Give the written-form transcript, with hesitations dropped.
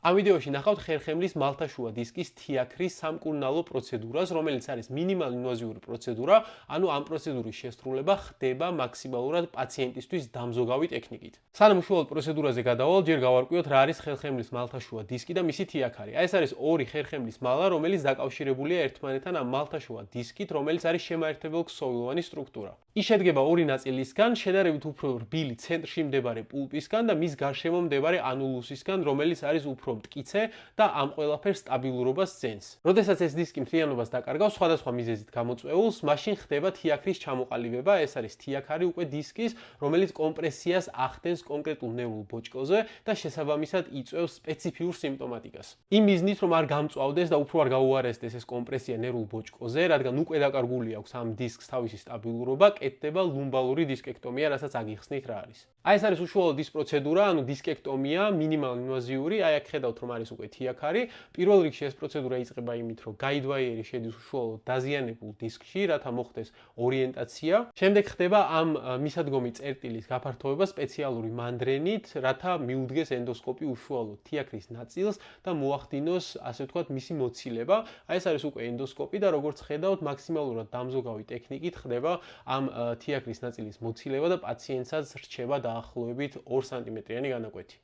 ამ ვიდეოში ნახავთ ხერხემლის მალთაშუა დისკის თიაქრის სამკურნალო პროცედურას, რომელიც არის მინიმალ ინვაზიური პროცედურა, ანუ ამ პროცედურის შესრულება ხდება მაქსიმალურად პაციენტისთვის დამზოგავი ტექნიკით. სანამ უშუალოდ პროცედურაზე გადავალ, ჯერ გავარკვიოთ რა არის ხერხემლის მალთაშუა დისკი და მისი თიაქარი. ეს არის ორი ხერხემლის მალა, რომელიც დაკავშირებულია ერთმანეთთან ამ მალთაშუა დისკით, რომელიც არის შემაერთებელ-ქსოვილოვანი სტრუქტურა. ის შედგება ორი ნაწილისგან, შედარებით უფრო რბილი ცენტრში მდებარე პულპისგან და მის გარშემო მდებარე ანულუსისგან, რომელიც არის უფრო მტკიცე და ამ ყველაფერს სტაბილურობას ძენს. როდესაც ეს დისკი მთლიანობას დაკარგავს სხვადასხვა მიზეზით გამოწვეულს, მაშინ ხდება თიაქრის ჩამოყალიბება, ეს არის თიაქარი უკვე დისკის, რომელიც კომპრესიას ახდენს კონკრეტულ ნერვულ ბოჭკოზე და შესაბამისად იწვევს სპეციფიურ სიმპტომატიკას. იმ მიზნით, რომ არ გამწვავდეს და უფრო არ გაუარესდეს ეს კომპრესია ნერვულ ბოჭკოზე, რადგან უკვე დაკარგული აქვს ამ დისკს თავისი სტაბილურობა, კეთდება ლუმბალური დისკექტომია, რასაც აგიხსნით რა არის. ეს არის უშუალოდ ის პროცედურა, ანუ დისკექტომია, მინიმალ ინვაზიური, აქ ხედავთ, რომ არის უკვე თიაქარი. პირველ რიგში ეს პროცედურა იწყება იმით, რომ გაიდვაიერი შედის უშუალოდ დაზიანებულ დისკში, რათა მოხდეს ორიენტაცია. შემდეგ ხდება ამ მისადგომი წერტილის გაფართოება სპეციალური მანდრენით, რათა მიუდგეს ენდოსკოპი უშუალოდ თიაქრის ნაწილს და მოახდინოს, ასე ვთქვათ, მისი მოცილება. ეს არის უკვე ენდოსკოპი და როგორც ხედავთ, მაქსიმალურად დამზოგავი ტექნიკით ხდება ამ თიაქრის ნაწილის მოცილება და პაციენტსაც რჩება დაახლოებით 2 სანტიმეტრიანი განაკვეთი.